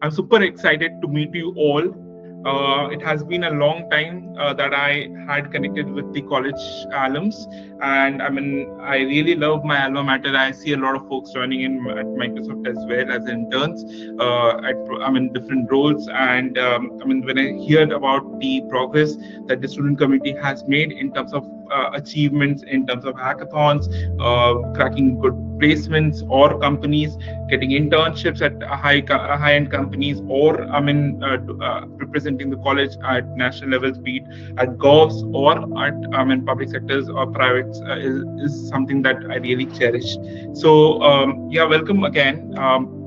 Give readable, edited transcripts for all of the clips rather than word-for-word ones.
I'm super excited to meet you all. It has been a long time that I had connected with the college alums, and I really love my alma mater. I see a lot of folks joining in at Microsoft as well as interns, different roles, and when I heard about the progress that the student community has made in terms of achievements, in terms of hackathons, cracking good placements or companies, getting internships at high end companies, or representing the college at national levels, be it at govs or at public sectors or privates, is something that I really cherish. So yeah, welcome again.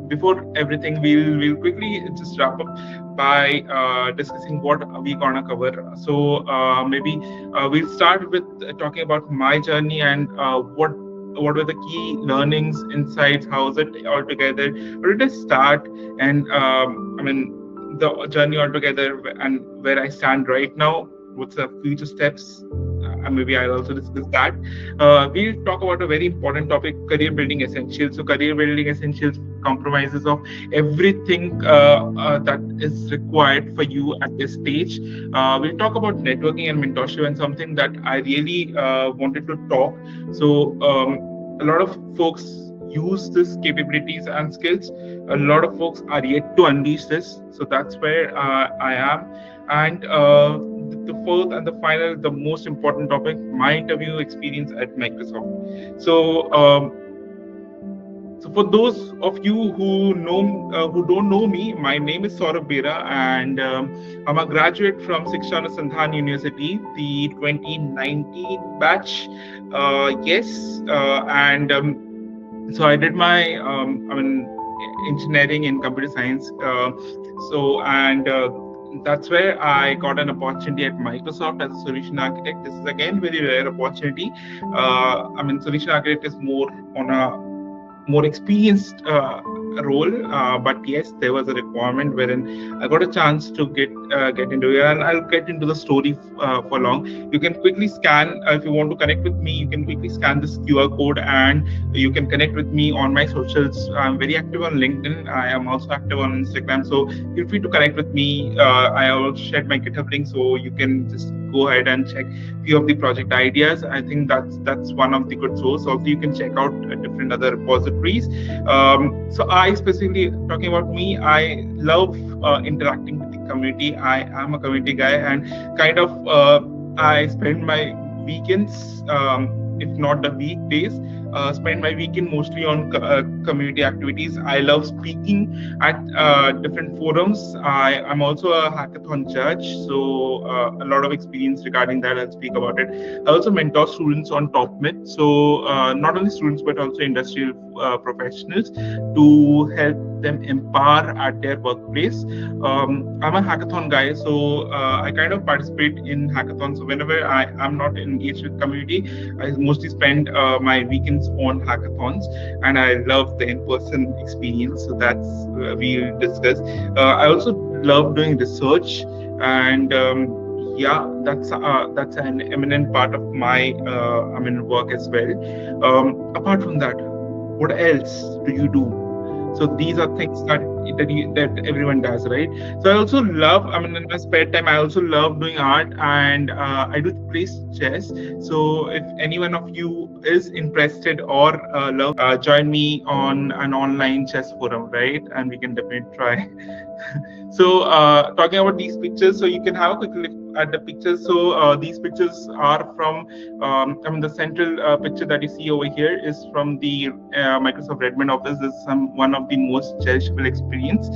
Before everything, we'll quickly just wrap up by discussing what we're gonna cover. So maybe we'll start with talking about my journey and what were the key learnings, insights, how is it all together, where did I start, and the journey altogether, and where I stand right now, what's the future steps, and maybe I'll also discuss that. We'll talk about a very important topic: career building essentials. So career building essentials compromises of everything that is required for you at this stage. We'll talk about networking and mentorship, and something that I really wanted to talk. So a lot of folks use these capabilities and skills. A lot of folks are yet to unleash this. So that's where I am. And the fourth and the final, the most important topic: my interview experience at Microsoft. So for those of you who don't know me, my name is Sourav Bera, and I'm a graduate from Siksha Anusandhan University, the 2019 batch. Yes, and so I did my engineering in computer science. That's where I got an opportunity at Microsoft as a solution architect. This is again very rare opportunity. Solution architect is more on a more experienced role, but yes, there was a requirement wherein I got a chance to get into it, and I'll get into the story for long. You can quickly scan if you want to connect with me. You can quickly scan this QR code, and you can connect with me on my socials. I'm very active on LinkedIn. I am also active on Instagram, so feel free to connect with me. I also shared my GitHub link, so you can just go ahead and check few of the project ideas. I think that's one of the good source. Also, you can check out different other repositories. So I specifically talking about me, I love interacting with the community. I am a community guy, and kind of I spend my weekends, if not the weekdays, spend my weekend mostly on community activities. I love speaking at different forums. I'm also a hackathon judge, so a lot of experience regarding that. I'll speak about it. I also mentor students on top mid, so not only students but also industrial professionals, to help them empower at their workplace. I'm a hackathon guy, so I kind of participate in hackathons. So whenever I am not engaged with community, I mostly spend my weekends on hackathons, and I love the in-person experience. So that's we'll discuss. I also love doing research, and yeah, that's an eminent part of my work as well. Apart from that, what else do you do? So these are things that everyone does, right? So I also love, in my spare time, I also love doing art, and I do play chess. So if any one of you is interested or love, join me on an online chess forum, right? And we can definitely try. So talking about these pictures, so you can have a quick look at the pictures. So these pictures are from, the central picture that you see over here is from the Microsoft Redmond office. This is one of the most cherishable experience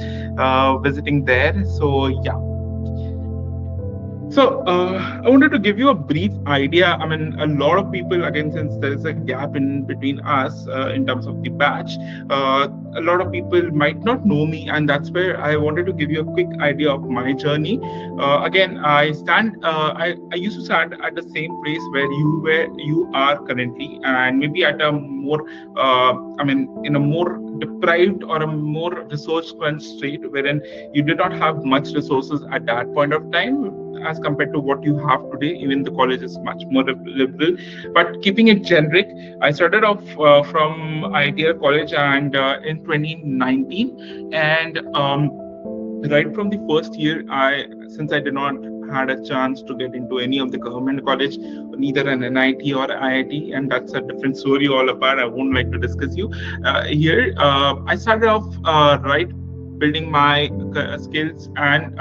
visiting there. So yeah. So I wanted to give you a brief idea. A lot of people, again, since there is a gap in between us in terms of the batch, a lot of people might not know me, and that's where I wanted to give you a quick idea of my journey. Again, I used to stand at the same place where you are currently, and maybe at a more, in a more deprived or a more resource crunched state, wherein you did not have much resources at that point of time as compared to what you have today. Even the college is much more liberal. But keeping it generic, I started off from ITER college, and in 2019, and right from the first year, since I did not had a chance to get into any of the government college, neither an NIT or IIT, and that's a different story all apart. I won't like to discuss you here. I started off right building my skills, and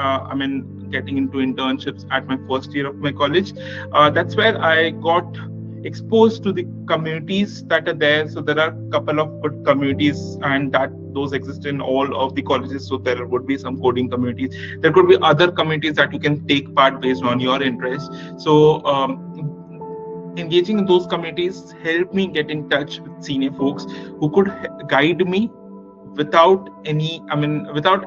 getting into internships at my first year of my college. That's where I got exposed to the communities that are there. So there are a couple of good communities, and that those exist in all of the colleges. So there would be some coding communities. There could be other communities that you can take part based on your interest. So engaging in those communities helped me get in touch with senior folks who could guide me without any, without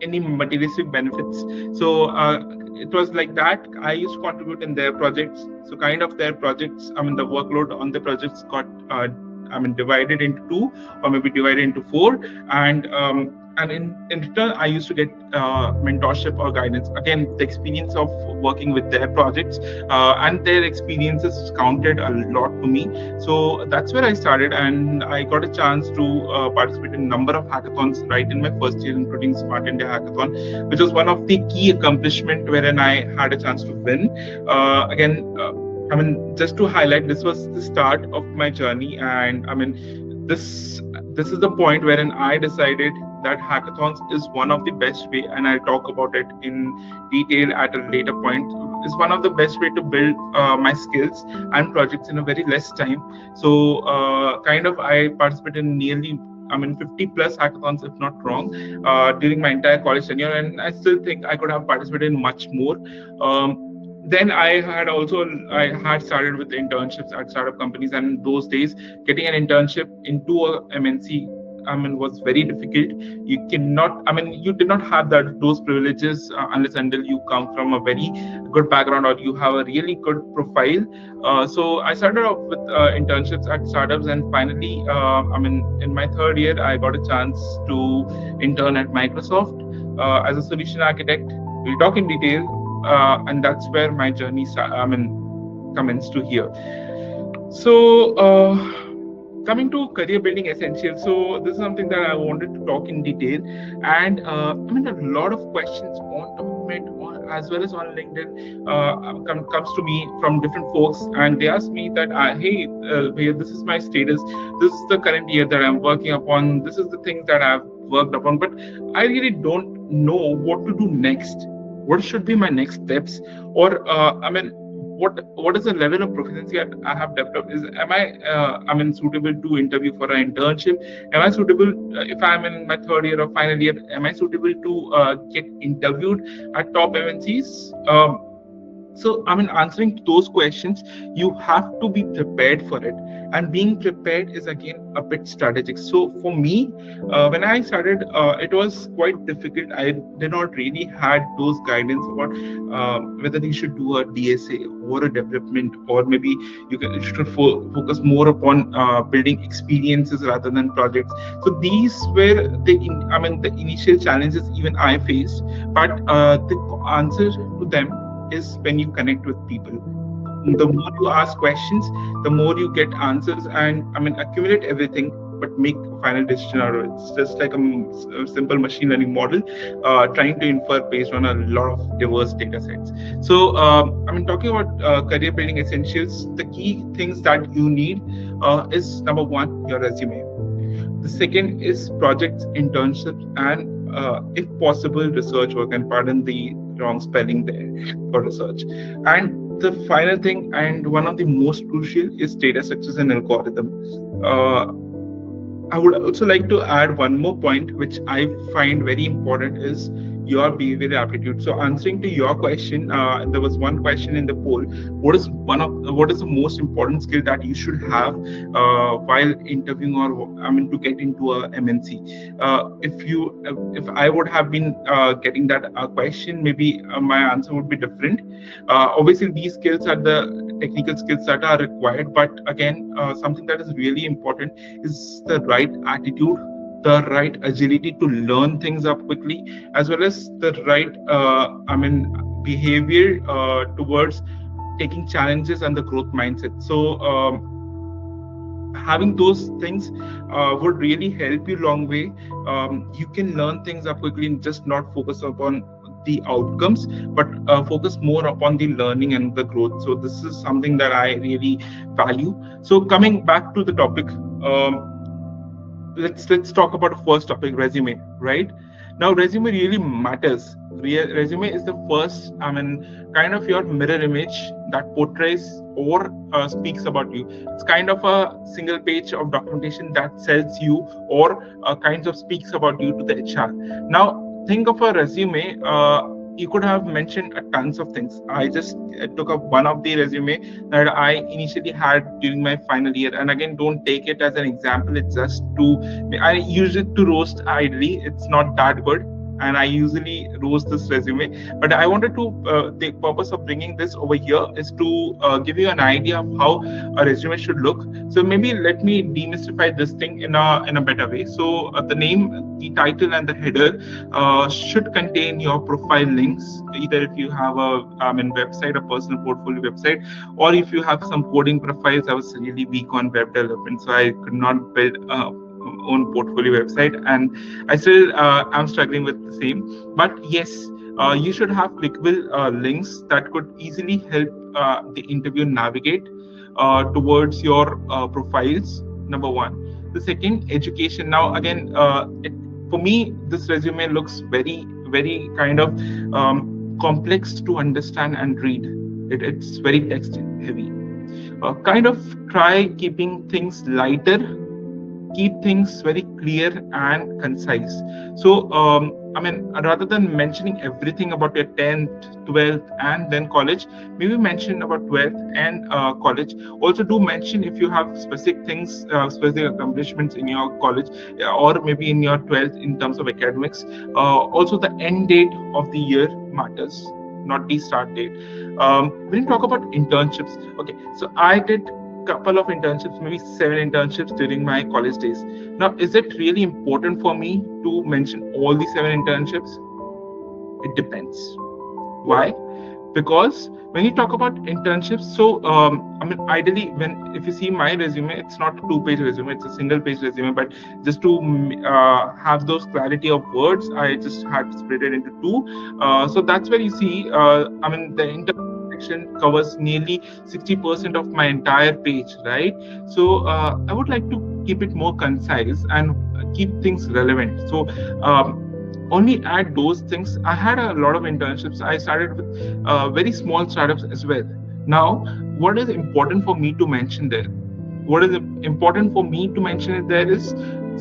any materialistic benefits. So it was like that. I used to contribute in their projects. So kind of their projects, the workload on the projects got divided into two, or maybe divided into four, and in return I used to get mentorship or guidance. Again, the experience of working with their projects and their experiences counted a lot to me. So that's where I started, and I got a chance to participate in a number of hackathons right in my first year, including Smart India Hackathon, which was one of the key accomplishment wherein I had a chance to win. Again, just to highlight, this was the start of my journey, and this is the point wherein I decided that hackathons is one of the best way, and I'll talk about it in detail at a later point. Is one of the best way to build my skills and projects in a very less time. So kind of I participated in nearly 50 plus hackathons, if not wrong, during my entire college tenure, and I still think I could have participated in much more. Then I had started with internships at startup companies, and in those days, getting an internship into a MNC, was very difficult. You cannot, you did not have those privileges unless until you come from a very good background or you have a really good profile. So I started off with internships at startups, and finally, in my third year, I got a chance to intern at Microsoft as a solution architect. We'll talk in detail, and that's where my journey commenced to here. So coming to career building essentials, so this is something that I wanted to talk in detail. And a lot of questions on document or as well as on LinkedIn comes to me from different folks, and they ask me that hey, Bhaiya, this is my status, this is the current year that I'm working upon, this is the things that I've worked upon, but I really don't know what to do next. What should be my next steps? Or what is the level of proficiency I have developed? Is am I suitable to interview for an internship? Am I suitable if I'm in my third year or final year? Am I suitable to get interviewed at top MNCs? So, answering those questions, you have to be prepared for it. And being prepared is again a bit strategic. So, for me, when I started, it was quite difficult. I did not really had those guidance about whether you should do a DSA or a development, or maybe you should focus more upon building experiences rather than projects. So, these were the initial challenges even I faced. But the answer to them is when you connect with people. The more you ask questions, the more you get answers, and accumulate everything, but make a final decision out of it. It's just like a simple machine learning model trying to infer based on a lot of diverse data sets. So, talking about career building essentials, the key things that you need is number one, your resume. The second is projects, internships, and if possible, research work. And pardon the wrong spelling there for research. And the final thing, and one of the most crucial, is data structures and algorithm. Uh, I would also like to add one more point, which I find very important, is your behavioral aptitude. So, answering to your question, there was one question in the poll: what is the most important skill that you should have while interviewing, or to get into a MNC? If I would have been getting that question, maybe my answer would be different. Obviously, these skills are the technical skills that are required, but again, something that is really important is the right attitude, the right agility to learn things up quickly, as well as the right behavior towards taking challenges and the growth mindset. So having those things would really help you long way. You can learn things up quickly and just not focus upon the outcomes, but focus more upon the learning and the growth. So this is something that I really value. So coming back to the topic, let's talk about the first topic, resume. Right now, resume really matters. Resume is the first, I mean, kind of your mirror image that portrays or speaks about you. It's kind of a single page of documentation that sells you or kinds of speaks about you to the HR. Now think of a resume. You could have mentioned a tons of things. I just took up one of the resume that I initially had during my final year. And again, don't take it as an example. It's just to, I use it to roast idly. It's not that good. And I usually roast this resume. But I wanted to, the purpose of bringing this over here is to give you an idea of how a resume should look. So maybe let me demystify this thing in a better way. So the name, the title, and the header should contain your profile links. Either if you have a website, a personal portfolio website, or if you have some coding profiles. I was really weak on web development, so I could not build a own portfolio website, and I still am struggling with the same. But yes, you should have clickable links that could easily help the interviewer navigate towards your profiles. Number one. The second, education. Now again, for me, this resume looks very kind of complex to understand and read. It's very text heavy. Kind of try keeping things lighter, keep things very clear and concise. So, rather than mentioning everything about your 10th, 12th, and then college, maybe mention about 12th and college. Also, do mention if you have specific things, specific accomplishments in your college, or maybe in your 12th in terms of academics. Also, the end date of the year matters, not the start date. When you talk about internships, okay, so I did couple of internships, maybe 7 internships during my college days. Now, is it really important for me to mention all the 7 internships? It depends. Why? Because when you talk about internships, so ideally, when if you see my resume, it's not a two-page resume; it's a single-page resume. But just to have those clarity of words, I just had to split it into two. So that's where you see. The internship section covers nearly 60% of my entire page, right? So I would like to keep it more concise and keep things relevant. So. Only add those things. I had a lot of internships. I started with very small startups as well. Now, what is important for me to mention there? What is important for me to mention it there is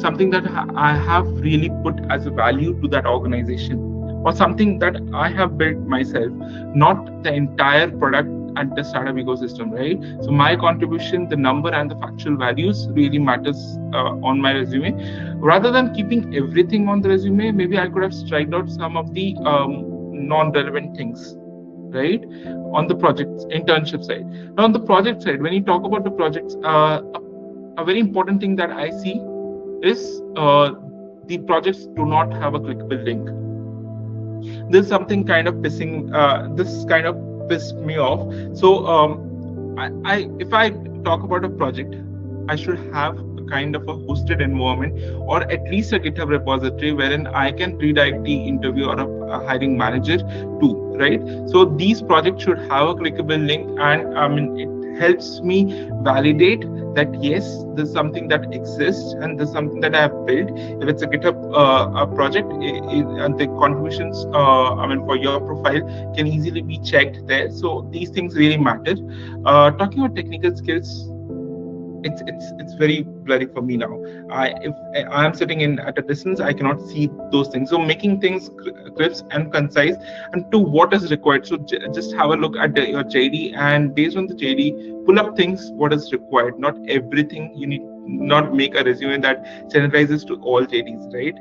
something that I have really put as a value to that organization, or something that I have built myself, not the entire product at the startup ecosystem, right? So my contribution, the number and the factual values really matters on my resume. Rather than keeping everything on the resume, maybe I could have striked out some of the non-relevant things, right? On the project internship side. Now on the project side, when you talk about the projects, a very important thing that I see is the projects do not have a clickable link. This something kind of this kind of pissed me off. So I if I talk about a project, I should have a kind of a hosted environment, or at least a GitHub repository wherein I can redirect the interview or a hiring manager to, right? So these projects should have a clickable link, and it helps me validate that yes, this is something that exists and this is something that I have built. If it's a GitHub a project, and the contributions for your profile can easily be checked there. So these things really matter. Talking about technical skills, it's very blurry for me now. If I am sitting in at a distance, I cannot see those things. So making things crisp and concise and to what is required. So just have a look at your JD, and based on the JD, pull up things what is required. Not everything you need. Not make a resume that generalizes to all JDs, right?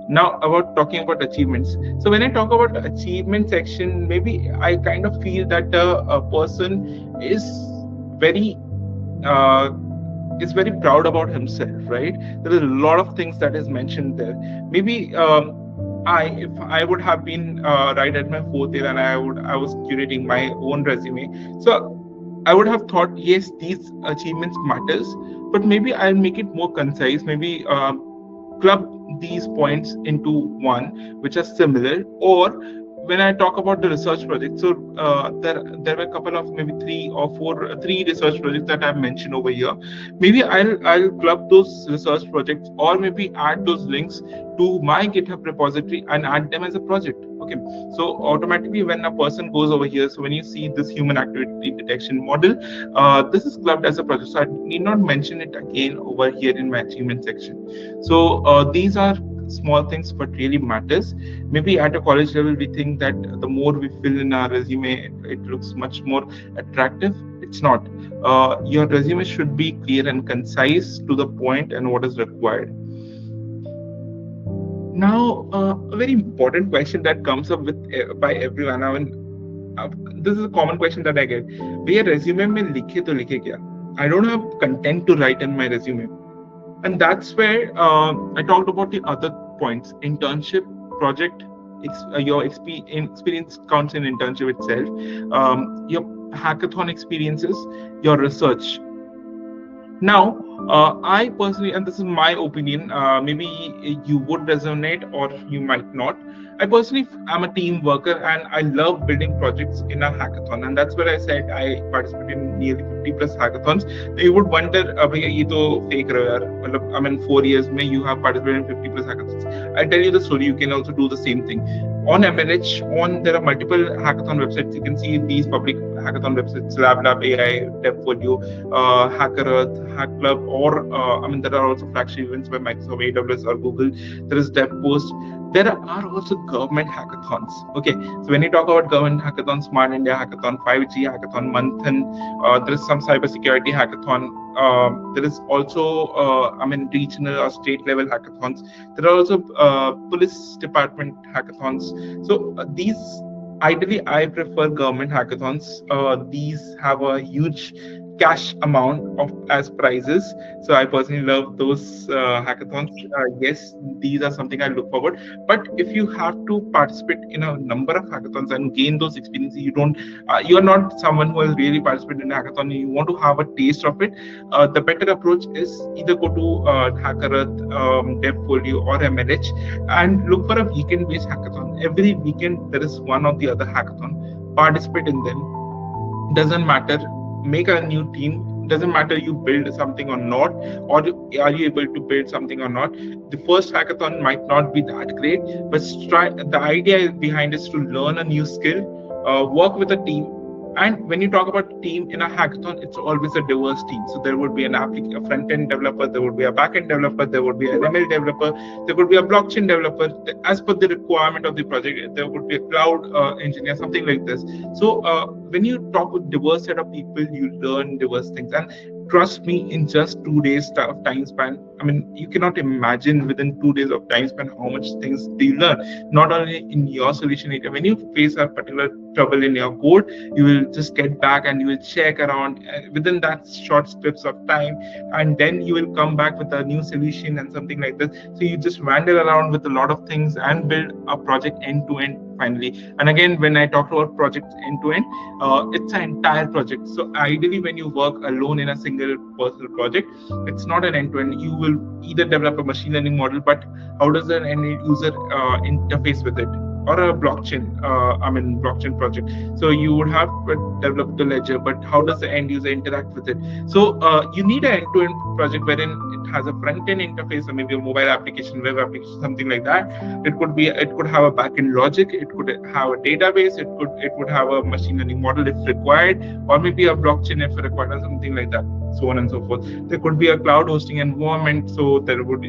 Now about talking about achievements. So when I talk about achievement section, maybe I kind of feel that a person very uh, is very proud about himself, right? There is a lot of things that is mentioned there. Maybe if I would have been right at my fourth year, and I was curating my own resume. So I would have thought, yes, these achievements matters, but maybe I'll make it more concise. Maybe club these points into one, which are similar. Or when I talk about the research project, so there were a couple of maybe three or four, three research projects that I've mentioned over here. Maybe I'll club those research projects, or maybe add those links to my GitHub repository and add them as a project. Okay, so automatically when a person goes over here, so when you see this human activity detection model, this is clubbed as a project. So I need not mention it again over here in my achievement section. So these are small things, but really matters. Maybe at a college level, we think that the more we fill in our resume, it looks much more attractive. It's not. Your resume should be clear and concise to the point and what is required. Now, a very important question that comes up with by everyone. I mean, uh, this is a common question that I get. भैया resume में लिखे तो लिखे क्या? I don't have content to write in my resume, and that's where I talked about the other points: internship, project, your experience counts in internship itself, your hackathon experiences, your research. Now, I personally, and this is my opinion, maybe you would resonate or you might not. I personally am a team worker and I love building projects in a hackathon. And that's where I said I participated in nearly 50 plus hackathons. Now you would wonder, "Bhaiya, ye to fake rahe ho yaar." I mean, 4 years mein you have participated in 50 plus hackathons. I'll tell you the story. You can also do the same thing. On MLH, there are multiple hackathon websites. You can see these public hackathon websites: LabLab AI, Devfolio, Hacker Earth, Hack Club, or I mean, there are also flagship events by Microsoft, AWS, or Google. There is DevPost. There are also government hackathons. Okay, so when you talk about government hackathon, Smart India hackathon, 5G hackathon, Manthan, there is some cybersecurity hackathon. There is also, I mean, regional or state level hackathons. There are also police department hackathons. So these, ideally, I prefer government hackathons. These have a huge cash amount of as prizes. So I personally love those hackathons. Yes, these are something I look forward. But if you have to participate in a number of hackathons and gain those experiences, you are not someone who has really participated in a hackathon. And you want to have a taste of it. The better approach is either go to Hacker Earth, Devfolio, or MLH and look for a weekend-based hackathon. Every weekend there is one or the other hackathon. Participate in them. Doesn't matter, make a new team. Doesn't matter you build something or not, or are you able to build something or not. The first hackathon might not be that great, but try. The idea behind is to learn a new skill, work with a team. And when you talk about team in a hackathon, it's always a diverse team. So there would be a front-end developer, there would be a back-end developer, there would be an ML developer, there could be a blockchain developer. As per the requirement of the project, there would be a cloud engineer, something like this. So when you talk with diverse set of people, you learn diverse things. And trust me, in just 2 days of time span, I mean, you cannot imagine within 2 days of time span how much things do you learn. Not only in your solution area, when you face a particular trouble in your code, you will just get back and you will check around within that short strips of time, and then you will come back with a new solution and something like this. So you just wander around with a lot of things and build a project end to end finally. And again, when I talk about projects end to end, it's an entire project. So ideally, when you work alone in a single personal project, it's not an end to end. You will either develop a machine learning model, but how does an end user interface with it? Or a blockchain project. So you would have developed the ledger, but how does the end user interact with it? So you need an end-to-end project wherein it has a front-end interface, or maybe a mobile application, web application, something like that. It could have a back-end logic, it could have a database, it would have a machine learning model if required, or maybe a blockchain if required, or something like that, so on and so forth. There could be a cloud hosting environment, so there would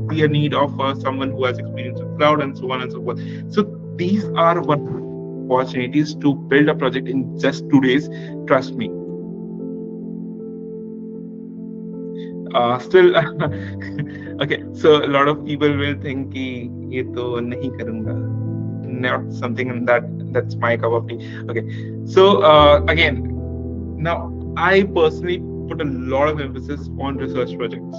be a need of someone who has experience with cloud, and so on and so forth. So these are one opportunities to build a project in just 2 days. Trust me. Still, okay. So a lot of people will think कि ये तो नहीं करूँगा. Not something that's my cup of tea. Okay. So again, now I personally put a lot of emphasis on research projects.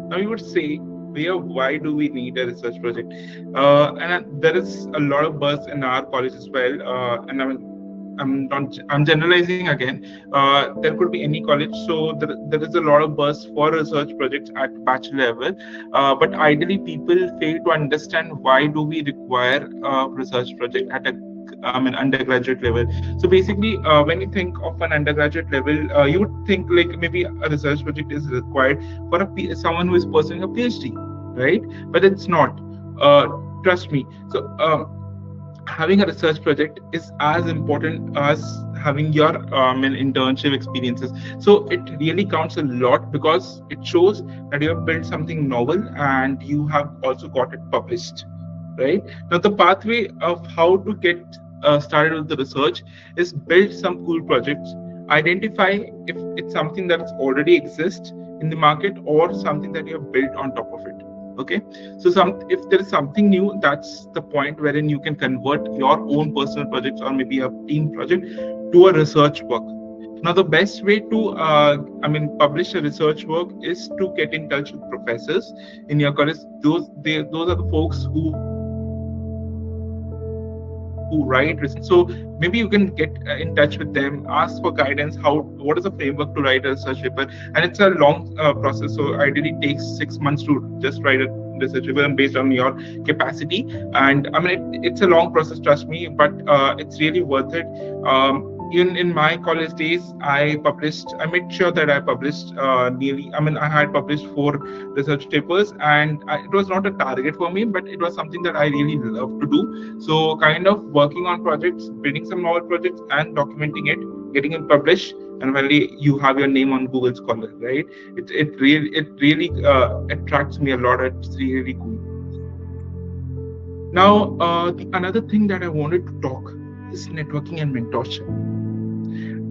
Now you would say, why do we need a research project? And there is a lot of buzz in our college as well. And I mean, I'm generalizing again. There could be any college, so there is a lot of buzz for research projects at bachelor level, but ideally people fail to understand why do we require a research project at a undergraduate level. So basically, when you think of an undergraduate level, you would think like maybe a research project is required for someone who is pursuing a PhD, right? But it's not. Uh, Trust me. So having a research project is as important as having your an internship experiences. So it really counts a lot because it shows that you have built something novel and you have also got it published, right? Now the pathway of how to get started with the research is build some cool projects, identify if it's something that is already exists in the market or something that you have built on top of it. Okay, so some if there is something new, that's the point wherein you can convert your own personal projects or maybe a team project to a research work. Now the best way to publish a research work is to get in touch with professors in your college. Those are the folks who write research papers. So maybe you can get in touch with them, ask for guidance, how what is the framework to write a research paper. And it's a long process, so ideally takes 6 months to just write a research paper and based on your capacity. And it's a long process, trust me, but it's really worth it. In my college days, I made sure that I published I had published 4 research papers, and it was not a target for me, but it was something that I really love to do. So kind of working on projects, building some novel projects and documenting it, getting it published, and finally you have your name on Google Scholar, right? It really attracts me a lot. It's really cool. Now, the another thing that I wanted to talk is networking and mentorship.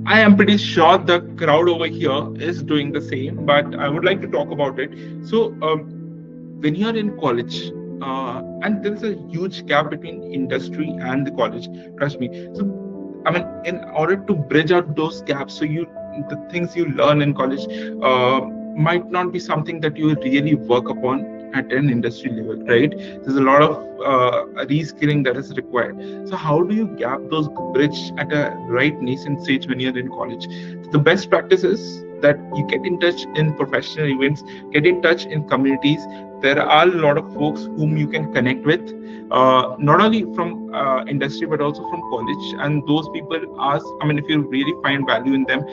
I am pretty sure the crowd over here is doing the same, but I would like to talk about it. So, when you're in college, and there is a huge gap between industry and the college, trust me. So, in order to bridge out those gaps, so the things you learn in college might not be something that you really work upon at an industry level, right? There's a lot of reskilling that is required. So how do you gap those bridge at a right nascent stage when you're in college? The best practice is that you get in touch in professional events, get in touch in communities. There are a lot of folks whom you can connect with, not only from industry but also from college. And those people ask, if you really find value in them,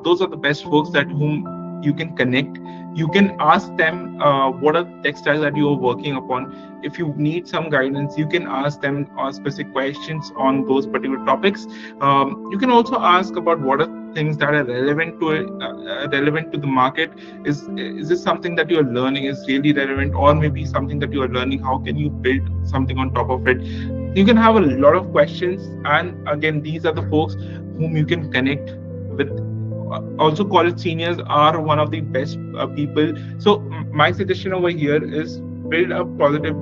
those are the best folks that whom you can connect. You can ask them what are the textiles that you are working upon. If you need some guidance, you can ask them specific questions on those particular topics. You can also ask about what are things that are relevant to the market. Is this something that you are learning is really relevant, or maybe something that you are learning, how can you build something on top of it? You can have a lot of questions, and again, these are the folks whom you can connect with. Also, college seniors are one of the best people. So my suggestion over here is build a positive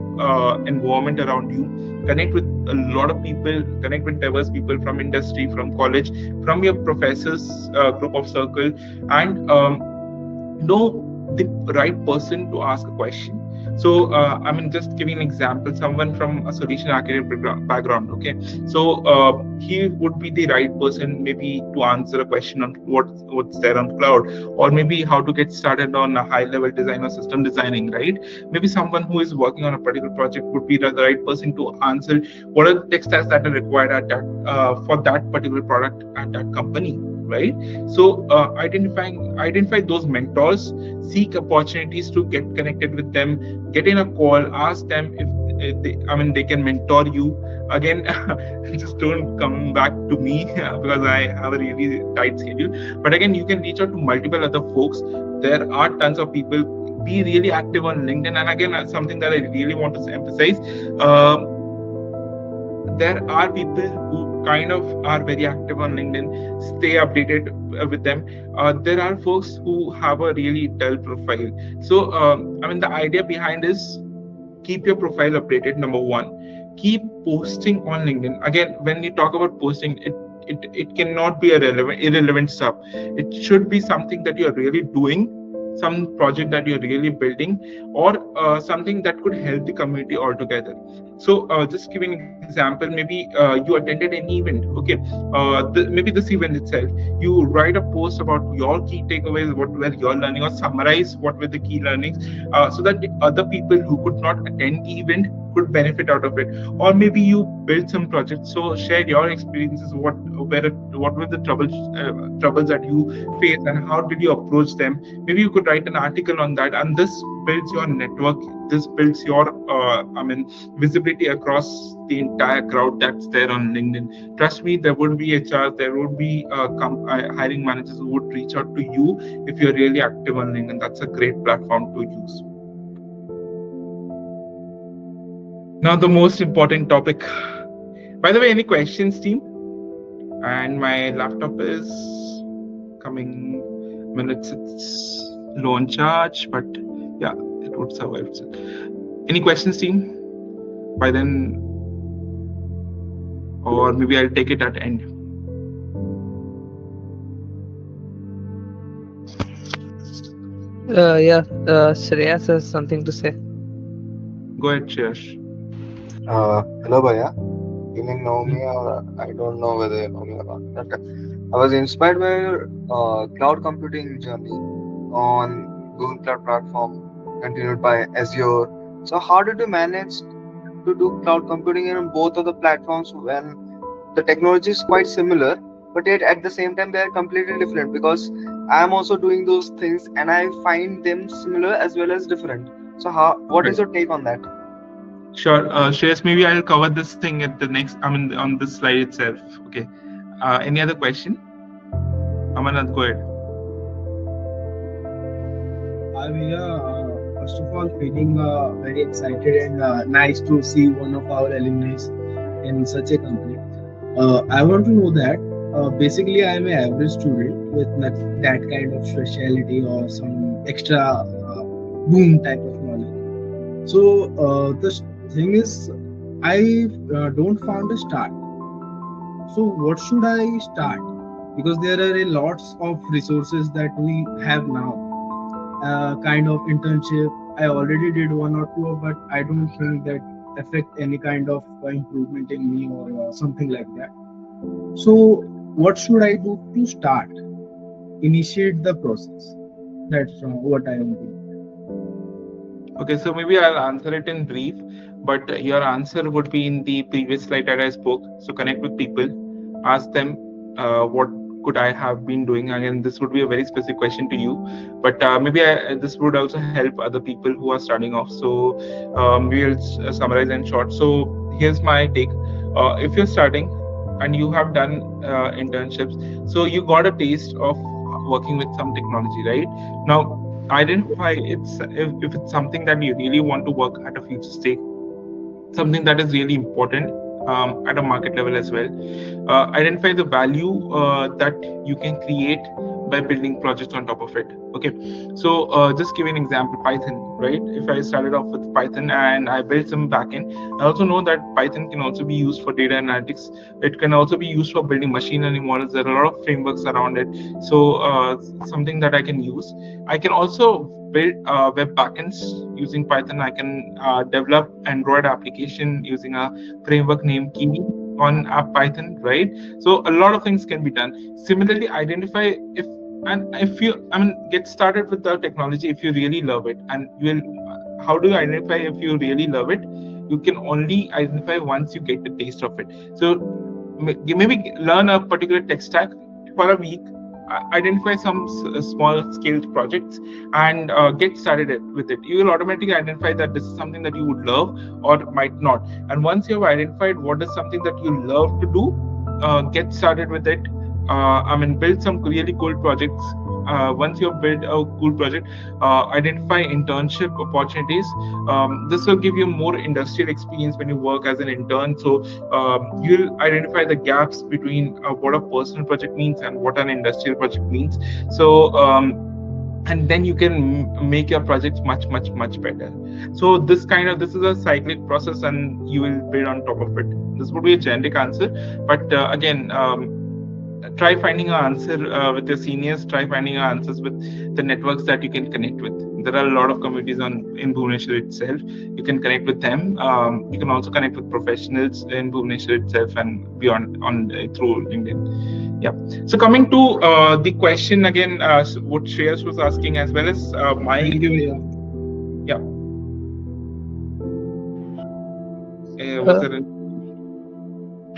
environment around you, connect with a lot of people, connect with diverse people from industry, from college, from your professors group of circle, and know the right person to ask a question. So just giving an example, someone from a solution architect background. Okay, so he would be the right person maybe to answer a question on what's there on cloud, or maybe how to get started on a high level design or system designing, right? Maybe someone who is working on a particular project would be the right person to answer what are the tech stacks that are required at that for that particular product at that company, right? So identify those mentors, seek opportunities to get connected with them, get in a call, ask them if they can mentor you. Again, just don't come back to me because I have a really tight schedule. But again, you can reach out to multiple other folks. There are tons of people. Be really active on LinkedIn. And again, something that I really want to emphasize. There are people who kind of are very active on LinkedIn. Stay updated with them. There are folks who have a really dull profile. So, the idea behind is keep your profile updated. Number one, keep posting on LinkedIn. Again, when you talk about posting, it cannot be irrelevant stuff. It should be something that you are really doing some project that you're really building, or something that could help the community altogether. So just giving an example, maybe you attended any event, okay, maybe this event itself, you write a post about your key takeaways, what were your learning, or summarize what were the key learnings, so that the other people who could not attend the event could benefit out of it. Or maybe you build some projects, so share your experiences, what were the troubles that you faced and how did you approach them. Maybe you could write an article on that, and this builds your network, this builds your visibility across the entire crowd that's there on LinkedIn. Trust me, there would be HRs, there would be hiring managers who would reach out to you if you're really active on LinkedIn. That's a great platform to use. Now, the most important topic. By the way, any questions, team? And my laptop is coming minutes. It's low on charge, but yeah, it would survive. Any questions, team? By then, or maybe I'll take it at end. Yeah, Shreyas has something to say. Go ahead, Cheers. Hello, Bhaiya. You may know me, or I don't know whether you know me or not. Okay. I was inspired by your cloud computing journey on Google Cloud Platform, continued by Azure. So, how did you manage to do cloud computing in both of the platforms when the technology is quite similar, but yet at the same time they are completely different? Because I am also doing those things and I find them similar as well as different. So, how? What is Right. your take on that? Sure. Shreyas, maybe I'll cover this thing at the next, on this slide itself. Okay. Any other question? Amanat, go ahead. We are first of all feeling very excited and nice to see one of our alumni in such a company. I want to know that basically I am an average student with not that kind of speciality or some extra boom type of knowledge. So the thing is, I don't found a start. So what should I start? Because there are a lots of resources that we have now, kind of internship. I already did one or two, but I don't think that affect any kind of improvement in me or something like that. So, what should I do to start, initiate the process? That's what I am doing. Okay, so maybe I'll answer it in brief, but your answer would be in the previous slide that I spoke. So connect with people, ask them what could I have been doing. Again, this would be a very specific question to you, but this would also help other people who are starting off. So we will summarize in short. So here's my take. If you're starting and you have done internships, so you got a taste of working with some technology, right? Now identify if it's something that you really want to work at a future stage, something that is really important at a market level as well. Identify the value that you can create by building projects on top of it. Okay, so just give an example, Python, right? If I started off with Python and I built some backend, I also know that Python can also be used for data analytics. It can also be used for building machine learning models. There are a lot of frameworks around it. So something that I can use. I can also build web backends using Python. I can develop Android application using a framework named Kiwi on Python, right? So a lot of things can be done. Similarly, identify if you, get started with the technology if you really love it, and you will. How do you identify if you really love it? You can only identify once you get the taste of it. So maybe learn a particular tech stack for a week, identify some small scaled projects, and get started with it. You will automatically identify that this is something that you would love or might not. And once you have identified what is something that you love to do, get started with it. Build some really cool projects. Once you have built a cool project, identify internship opportunities. This will give you more industrial experience when you work as an intern. So you'll identify the gaps between what a personal project means and what an industrial project means. So and then you can make your projects much better. So this is a cyclic process, and you will build on top of it. This would be a generic answer, but again, try finding an answer with your seniors. Try finding answers with the networks that you can connect with. There are a lot of communities on in Bhubaneswar itself. You can connect with them. You can also connect with professionals in Bhubaneswar itself and beyond on through LinkedIn. Yeah. So coming to the question again, what Shreyas was asking as well as my Thank you, Bhaiya. yeah. Was Uh, there?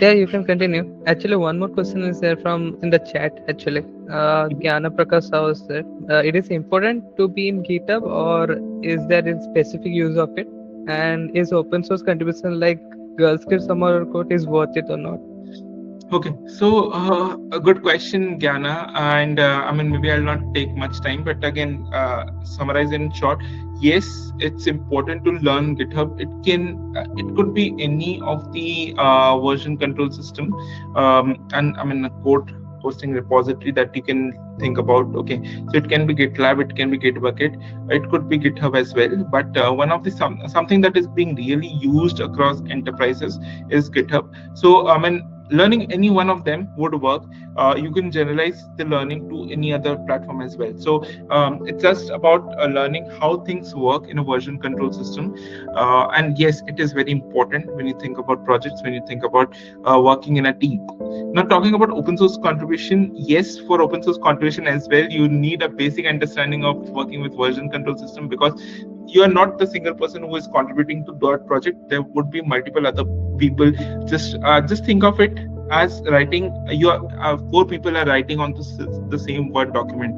yeah, you can continue. Actually, one more question is there from in the chat. Actually, Gyana Prakash Rao said, it is important to be in GitHub, or is there a specific use of it? And is open source contribution like Girl Script Summer Code is worth it or not? Okay, so a good question, Gyana, and I mean maybe I'll not take much time, but again, summarize in short. Yes, it's important to learn GitHub. It could be any of the version control system, and I mean a code hosting repository that you can think about. Okay, so it can be GitLab, it can be Gitbucket, it could be GitHub as well. But one of the something that is being really used across enterprises is GitHub. So I mean learning any one of them would work. You can generalize the learning to any other platform as well. So it's just about learning how things work in a version control system. And yes, it is very important when you think about projects, when you think about working in a team. Now, talking about open source contribution, yes, for open source contribution as well, you need a basic understanding of working with version control system, because you are not the single person who is contributing to that project. There would be multiple other people. Just think of it as writing. Your four people are writing on the same Word document.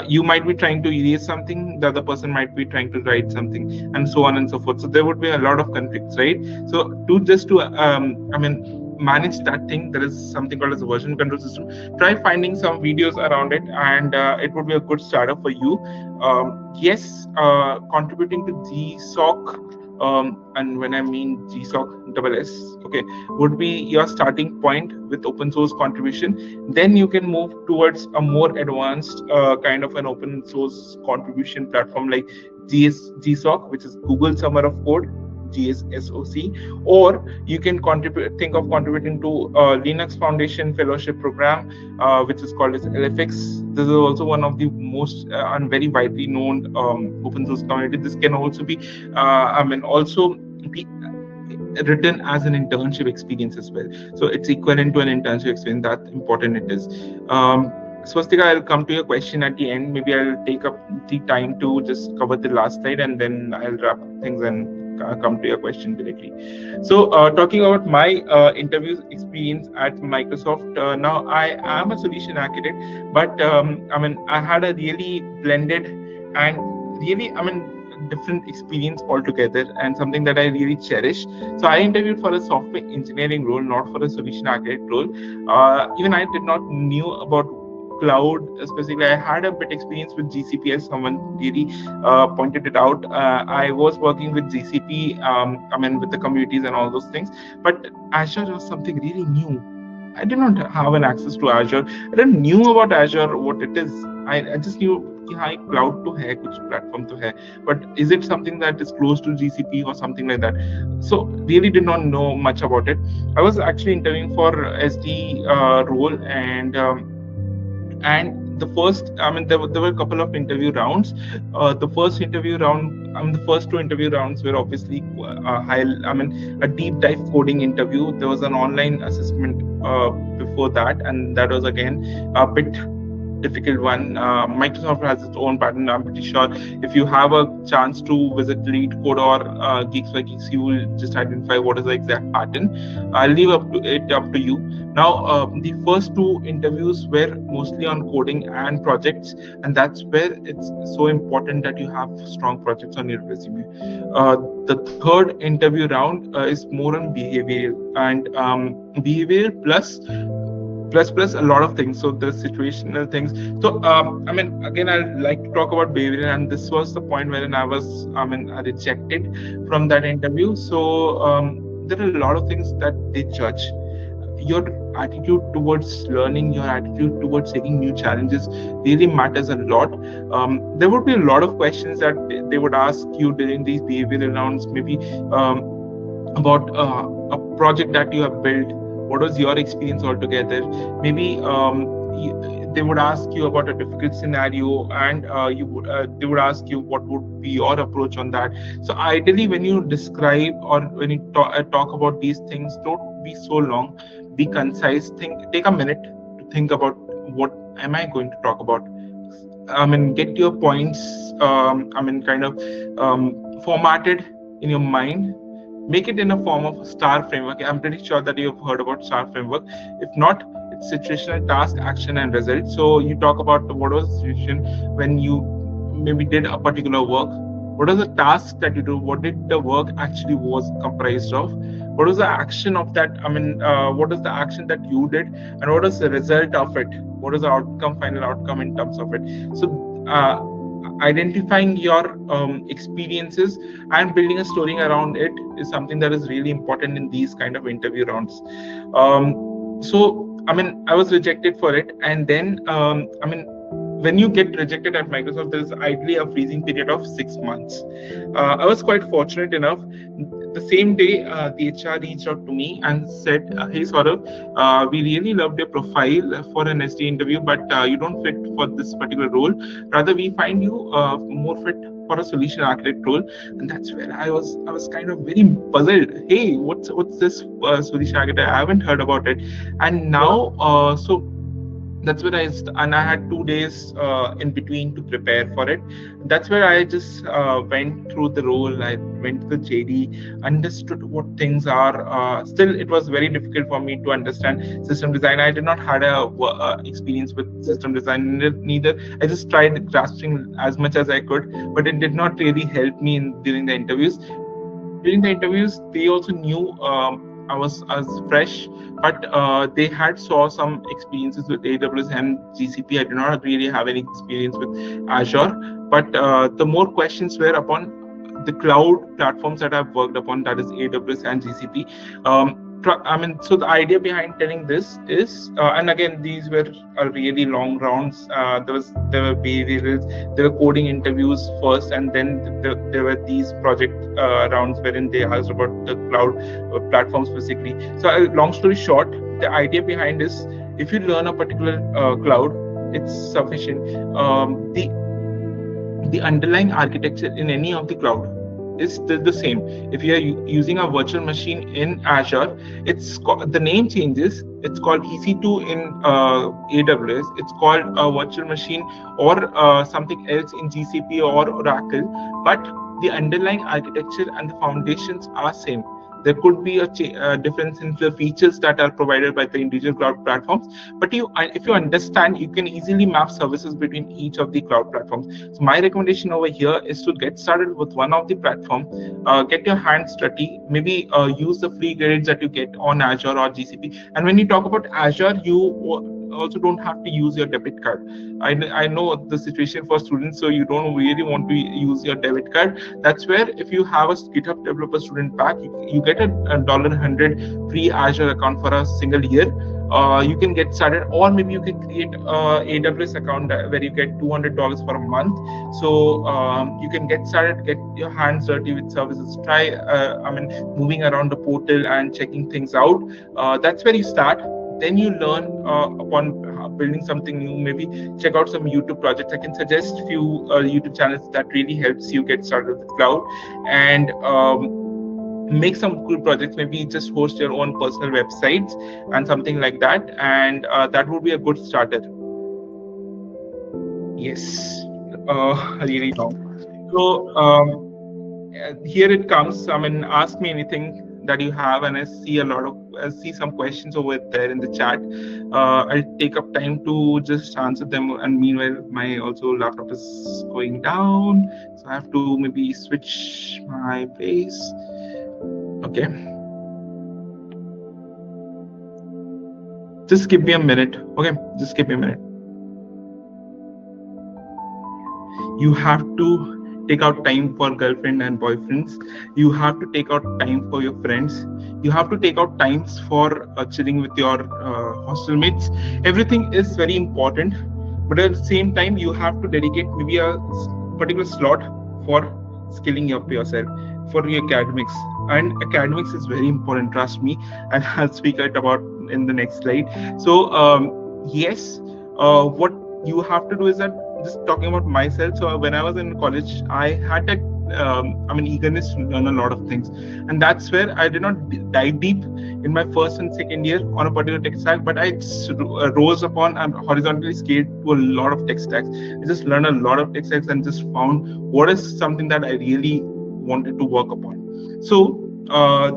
You might be trying to erase something, the other person might be trying to write something, and so on and so forth. So there would be a lot of conflicts, right? So to I mean manage that thing, there is something called as a version control system. Try finding some videos around it, and it would be a good startup for you. Yes, contributing to GSOC, and when I mean GSOC double S, okay, would be your starting point with open source contribution. Then you can move towards a more advanced kind of an open source contribution platform like GSOC, which is Google Summer of Code, GSSOC, or you can think of contributing to Linux Foundation Fellowship Program, which is called as LFX. This is also one of the most and very widely known open source community. This can also be, also be written as an internship experience as well. So it's equivalent to an internship experience. That important it is. Swastika, I'll come to your question at the end. Maybe I'll take up the time to just cover the last slide, and then I'll wrap things and come to your question directly. So, talking about my interview experience at Microsoft, now I am a solution architect, but I had a really blended and really, different experience altogether, and something that I really cherish. So I interviewed for a software engineering role, not for a solution architect role. Even I did not knew about cloud specifically. I had a bit experience with GCP, as someone really pointed it out. I was working with GCP, with the communities and all those things, but Azure was something really new. I did not have an access to Azure. I didn't knew about Azure, what it is. I just knew कि हाँ एक cloud तो है, कुछ platform तो है, but is it something that is close to GCP or something like that? So really did not know much about it. I was actually interviewing for SD role, and the first, there were a couple of interview rounds. The first interview round, the first two interview rounds were obviously a deep dive coding interview. There was an online assessment before that, and that was again a bit difficult one. Microsoft has its own pattern. I'm pretty sure if you have a chance to visit Lead Code or Geeks by Geeks, you will just identify what is the exact pattern. I'll leave it up to you. Now, the first two interviews were mostly on coding and projects, and that's where it's so important that you have strong projects on your resume. The third interview round is more on behavioral, and behavioral plus a lot of things. So the situational things. So again, I'd like to talk about behavior, and this was the point wherein I was rejected from that interview. So there are a lot of things that they judge. Your attitude towards learning, your attitude towards taking new challenges really matters a lot. There would be a lot of questions that they would ask you during these behavioral rounds, maybe about a project that you have built, what was your experience altogether. Maybe they would ask you about a difficult scenario, and they would ask you what would be your approach on that. So ideally, when you describe or when you talk about these things, don't be so long, be concise. Take a minute to think about what am I going to talk about. I mean, get your points. I mean, kind of formatted in your mind. Make it in a form of STAR framework. I'm pretty sure that you've heard about STAR framework. If not, it's situational, task, action, and result. So you talk about what was the situation when you maybe did a particular work. What was the task that you do? What did the work actually was comprised of? What was the action of that? I mean, what is the action that you did, and what is the result of it? What is the outcome, final outcome in terms of it? So identifying your experiences and building a story around it is something that is really important in these kind of interview rounds. So I mean, I was rejected for it, and then I mean, when you get rejected at Microsoft, there is ideally a freezing period of 6 months. I was quite fortunate enough. The same day, the HR reached out to me and said, "Hey, Saurav, we really loved your profile for an SD interview, but you don't fit for this particular role. Rather, we find you more fit for a solution architect role." And that's where I was kind of very puzzled. Hey, what's this solution architect? I haven't heard about it. And now, so that's where and I had 2 days in between to prepare for it. That's where I just went through the role. I went to the JD, understood what things are. Still, it was very difficult for me to understand system design. I did not had a experience with system design neither. I just tried grasping as much as I could, but it did not really help me during the interviews. During the interviews, they also knew I was as fresh, but they had saw some experiences with AWS and GCP. I do not really have any experience with Azure, but the more questions were upon the cloud platforms that I've worked upon, that is AWS and GCP. I mean, so the idea behind telling this is, and again, these were really long rounds. There were various, there were coding interviews first, and then there were these project rounds wherein they asked about the cloud platforms specifically. So, long story short, the idea behind is if you learn a particular cloud, it's sufficient. The underlying architecture in any of the cloud is still the same. If you are using a virtual machine in Azure, the name changes. It's called EC2 in AWS. It's called a virtual machine or something else in GCP or Oracle, but the underlying architecture and the foundations are same. There could be a difference in the features that are provided by the individual cloud platforms, but if you understand, you can easily map services between each of the cloud platforms. So my recommendation over here is to get started with one of the platform, get your hands dirty, maybe use the free grades that you get on Azure or GCP. And when you talk about Azure, you also don't have to use your debit card. I know the situation for students, so you don't really want to use your debit card. That's where if you have a GitHub developer student pack, you get a $100 free Azure account for a single year. You can get started, or maybe you can create a AWS account where you get $200 for a month. So you can get started, get your hands dirty with services. Try, moving around the portal and checking things out. That's where you start. Then you learn upon building something new. Maybe check out some YouTube projects. I can suggest few YouTube channels that really helps you get started with cloud, and make some cool projects. Maybe just host your own personal websites and something like that, and that would be a good starter. Yes, really long. So here it comes. I mean, ask me anything that you have, and I see some questions over there in the chat. I'll take up time to just answer them, and meanwhile my also laptop is going down, so I have to maybe switch my base. Okay, just give me a minute. Okay, just give me a minute. You have to take out time for girlfriend and boyfriends. You have to take out time for your friends. You have to take out times for chilling with your hostel mates. Everything is very important, but at the same time, you have to dedicate maybe a particular slot for skilling up yourself, for your academics. and academics is very important, trust me, and I'll speak it about in the next slide. So yes, what you have to do is that, just talking about myself, so when I was in college, I had that eagerness to learn a lot of things, and that's where I did not dive deep in my first and second year on a particular tech stack, but I just rose upon and horizontally scaled to a lot of tech stacks. I just learned a lot of tech stacks and just found what is something that I really wanted to work upon. So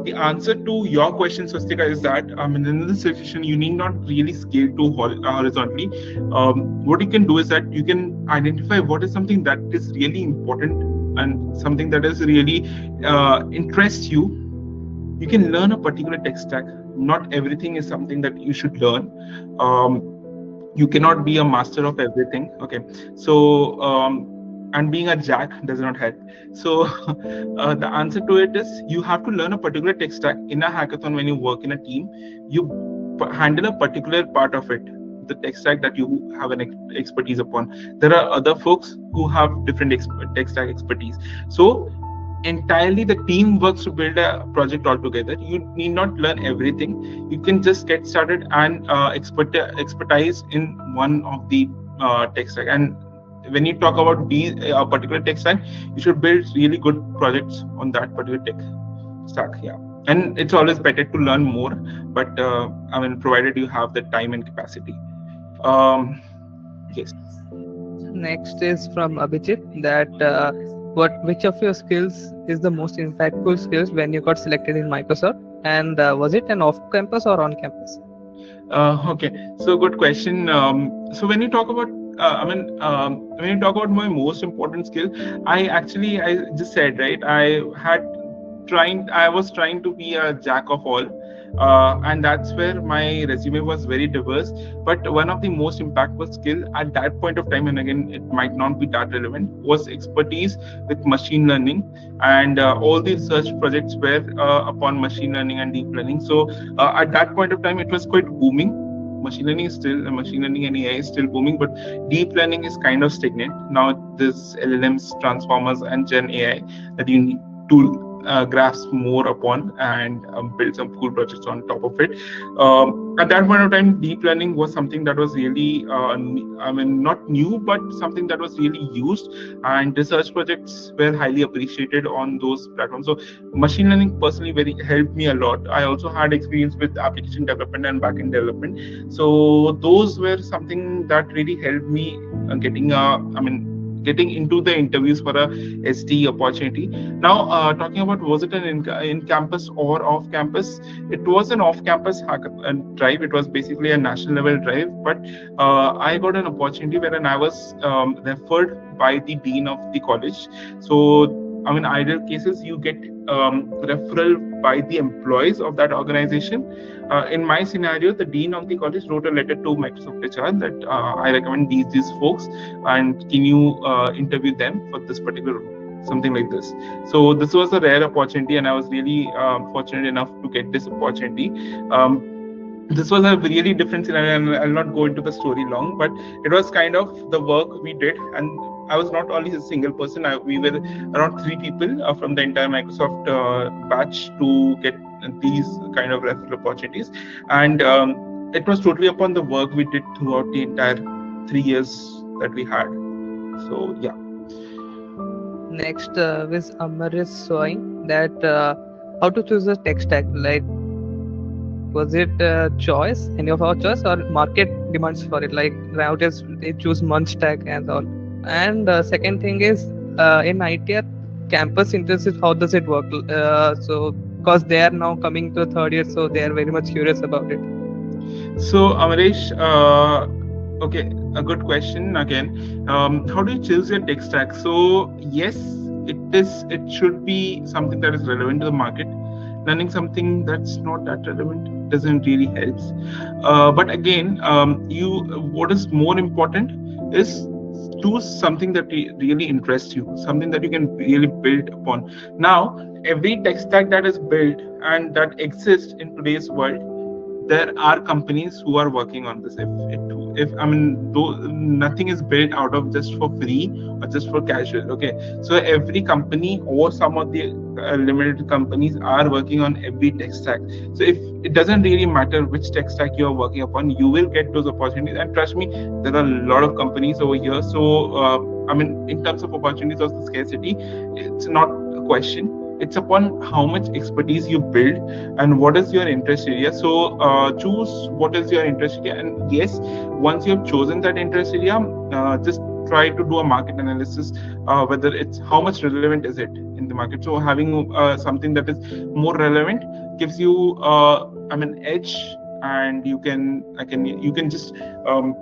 the answer to your question, Swastika, is that in this situation, you need not really scale to horizontally. What you can do is that you can identify what is something that is really important and something that is really interests you. You can learn a particular tech stack. Not everything is something that you should learn. Um, you cannot be a master of everything. Okay, so and being a jack does not help. So the answer to it is, you have to learn a particular tech stack in a hackathon. When you work in a team, you handle a particular part of it, the tech stack that you have an expertise upon. There are other folks who have different tech stack expertise. So entirely the team works to build a project altogether. You need not learn everything. You can just get started and expertise in one of the tech stack. And when you talk about a particular tech stack, you should build really good projects on that particular tech stack. Yeah, and it's always better to learn more, but provided you have the time and capacity. Yes. Next is from Abhijit, that which of your skills is the most impactful skills when you got selected in Microsoft, and was it an off campus or on campus? Okay, so good question. So when you talk about, when you talk about my most important skill, I just said, right. I was trying to be a jack of all, and that's where my resume was very diverse. But one of the most impactful skill at that point of time, and again, it might not be that relevant, was expertise with machine learning, and all the research projects were upon machine learning and deep learning. So at that point of time, it was quite booming. Machine learning and AI is still booming, but deep learning is kind of stagnant now. There's LLMs, transformers, and Gen AI that you need to grasp more upon, and build some cool projects on top of it. At that point of time, deep learning was something that was really, not new, but something that was really used, and research projects were highly appreciated on those platforms. So machine learning personally very helped me a lot. I also had experience with application development and backend development. So those were something that really helped me getting into the interviews for a ST opportunity. Now, talking about, was it an in campus or off campus? It was an off campus hackathon drive. It was basically a national level drive, but I got an opportunity wherein I was referred by the dean of the college. So, ideal cases, you get referral by the employees of that organization. In my scenario, the dean of the college wrote a letter to Microsoft HR that I recommend these folks, and can you interview them for this particular role, something like this. So this was a rare opportunity, and I was really fortunate enough to get this opportunity. This was a really different scenario, and I'll not go into the story long, but it was kind of the work we did. And I was not only a single person. We were around 3 people from the entire Microsoft batch to get these kind of referral opportunities. And it was totally upon the work we did throughout the entire 3 years that we had. So yeah. Next is Amaris Soin, that how to choose a tech stack. Like, was it choice, any of our choice, or market demands for it? Like nowadays they choose Munch stack and all. And second thing is, in ITER campus internship, how does it work? So because they are now coming to the third year, so they are very much curious about it. So Amaresh, okay, a good question again. How do you choose your tech stack? So yes, it should be something that is relevant to the market. Learning something that's not that relevant doesn't really helps. But again, what is more important is choose something that really interests you, something that you can really build upon. Now, every tech stack that is built and that exists in today's world, there are companies who are working on this. If I mean, though nothing is built out of just for free or just for casual. Okay, so every company or some of the limited companies are working on every tech stack. So if it doesn't really matter which tech stack you are working upon, you will get those opportunities. And trust me, there are a lot of companies over here. So I mean, in terms of opportunities of the scarcity, it's not a question. It's upon how much expertise you build and what is your interest area. So choose what is your interest area, and yes, once you have chosen that interest area, just try to do a market analysis, whether it's how much relevant is it in the market. So having something that is more relevant gives you I mean edge, and you can just um,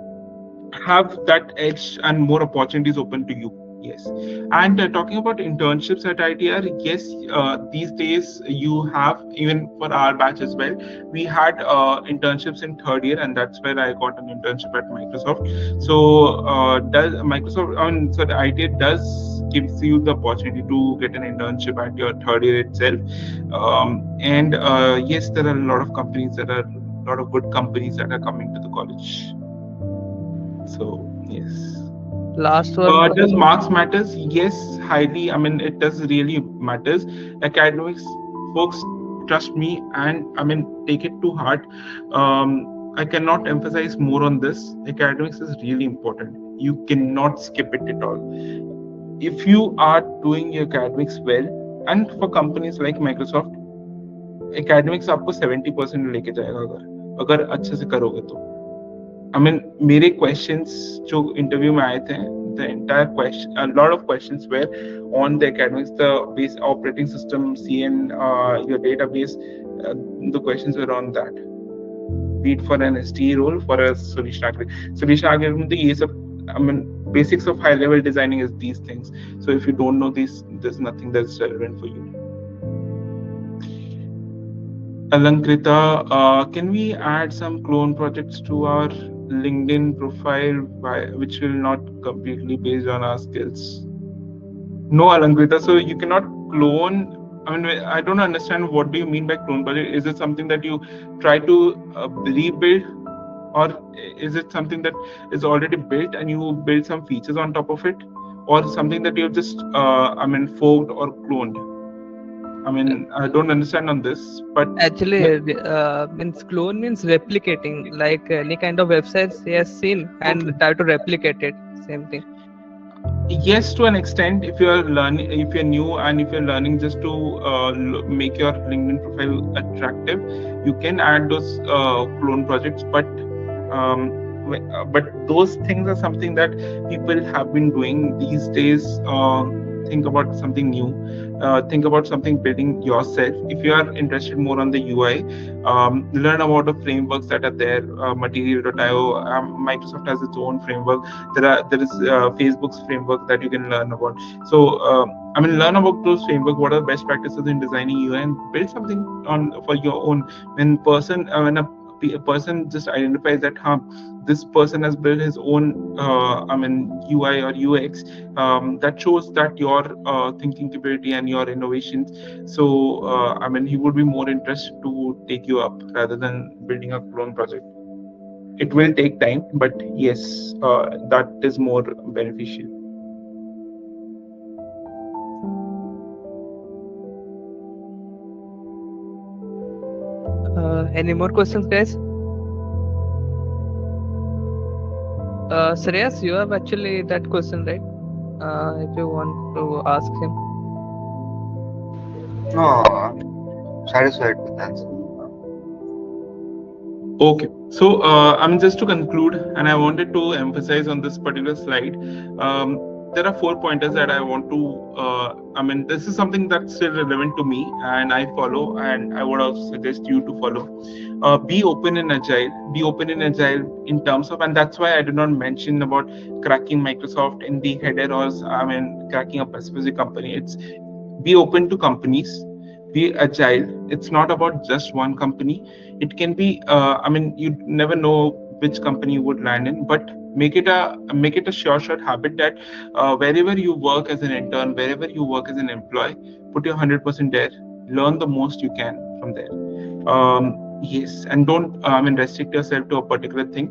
have that edge and more opportunities open to you. Yes. And talking about internships at ITR, yes, these days you have, even for our batch as well, we had internships in third year, and that's where I got an internship at Microsoft. So does Microsoft on so the ITR does gives you the opportunity to get an internship at your third year itself. And yes, there are a lot of companies, there are a lot of good companies that are coming to the college. So yes. Last one Does question. marks matters? Yes, highly. I mean, it does really matters. Academics, folks, trust me, and I mean, take it to heart. I cannot emphasize more on this. Academics is really important. You cannot skip it at all. If you are doing your academics well, and for companies like Microsoft, academics आपको 70% लेके जाएगा अगर अगर अच्छे से करोगे तो. I mean, मेरे questions जो interview में आए थे, the entire question, a lot of questions were on the academics, the base operating system, CN, your database. The questions were on that. Be it for an STE role, for a solution architect. Solution architect में तो ये सब, I mean, basics of high level designing is these things. So if you don't know these, there's nothing that's relevant for you. Alankrita, can we add some clone projects to our LinkedIn profile which will not completely based on our skills? No, Alankrita. So you cannot clone. I mean, I don't understand what do you mean by clone project. Is it something that you try to rebuild, or is it something that is already built and you build some features on top of it, or something that you've just I mean forked or cloned? I mean, I don't understand on this, but Actually, means clone means replicating, like any kind of websites he has seen and okay. try to replicate it. Same thing. Yes, to an extent, if you're learning, if you're new and if you're learning just to make your LinkedIn profile attractive, you can add those clone projects. But those things are something that people have been doing these days. Think about something new. Think about something building yourself. If you are interested more on the UI, learn about the frameworks that are there. Material.io, Microsoft has its own framework. There is Facebook's framework that you can learn about. So I mean, learn about those framework. What are the best practices in designing UI, and build something on for your own. When a person just identifies that this person has built his own I mean UI or UX, that shows that your thinking capability and your innovations. So I mean, he would be more interested to take you up rather than building a clone project. It will take time, but yes, that is more beneficial. Any more questions, guys? Shreyas, you have actually that question, right? If you want to ask him. No, I'm satisfied with the answer. Okay, so I'm just to conclude, and I wanted to emphasize on this particular slide. There are 4 pointers that I want to. I mean, this is something that's still relevant to me, and I follow, and I would also suggest you to follow. Be open and agile. Be open and agile in terms of, and that's why I did not mention about cracking Microsoft in the header, or I mean, cracking a specific company. It's be open to companies, be agile. It's not about just one company. It can be I mean, you never know which company you would land in, but make it a sure shot habit that wherever you work as an intern, wherever you work as an employee, put your 100% there. Learn the most you can from there. Yes, and don't restrict yourself to a particular thing.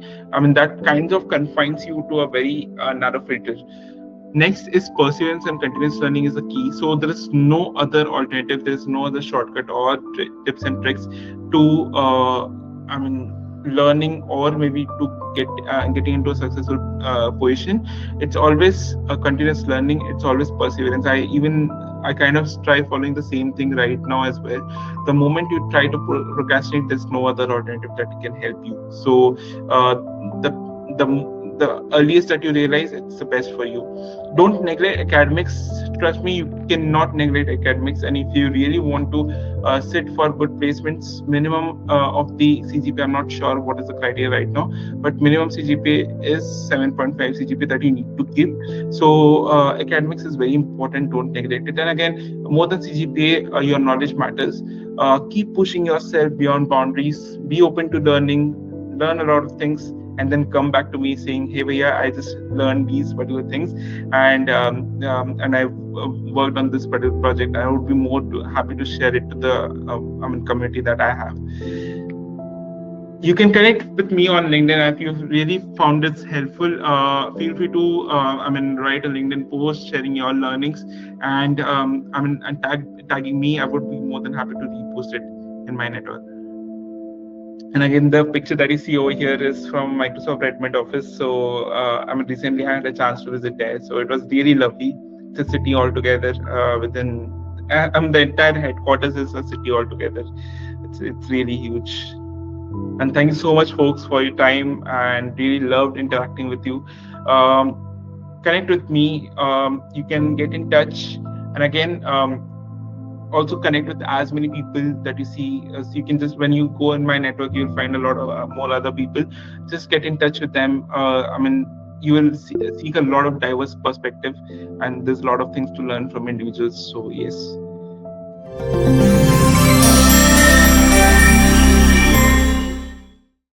That kind of confines you to a very narrow filter. Next is perseverance and continuous learning is the key. So there is no other alternative. There is no other shortcut or tips and tricks to learning, or maybe to getting into a successful position. It's always a continuous learning. It's always perseverance. I kind of try following the same thing right now as well. The moment you try to procrastinate, there's no other alternative that can help you. So the the the earliest that you realize, it's the best for you. Don't neglect academics. Trust me, you cannot neglect academics. And if you really want to sit for good placements, minimum of the CGPA, I'm not sure what is the criteria right now, but minimum CGPA is 7.5 CGPA that you need to keep. So academics is very important. Don't neglect it. And again, more than CGPA, your knowledge matters. Keep pushing yourself beyond boundaries. Be open to learning. Learn a lot of things, and then come back to me saying, "Hey, Bhaiya, I just learned these particular things, and I worked on this particular project." I would be more happy to share it to the community that I have. You can connect with me on LinkedIn. If you really found this helpful, feel free to write a LinkedIn post sharing your learnings, and tagging me. I would be more than happy to repost it in my network. And again, the picture that you see over here is from Microsoft Redmond office. So recently I had a chance to visit there. So it was really lovely. It's a city altogether. Within the entire headquarters is a city altogether. It's really huge. And thank you so much, folks, for your time, and really loved interacting with you. Um, Connect with me. You can get in touch, and again, also connect with as many people that you see. So you can just, when you go in my network, you'll find a lot of more other people. Just get in touch with them. You will seek a lot of diverse perspective, and there's a lot of things to learn from individuals. So yes.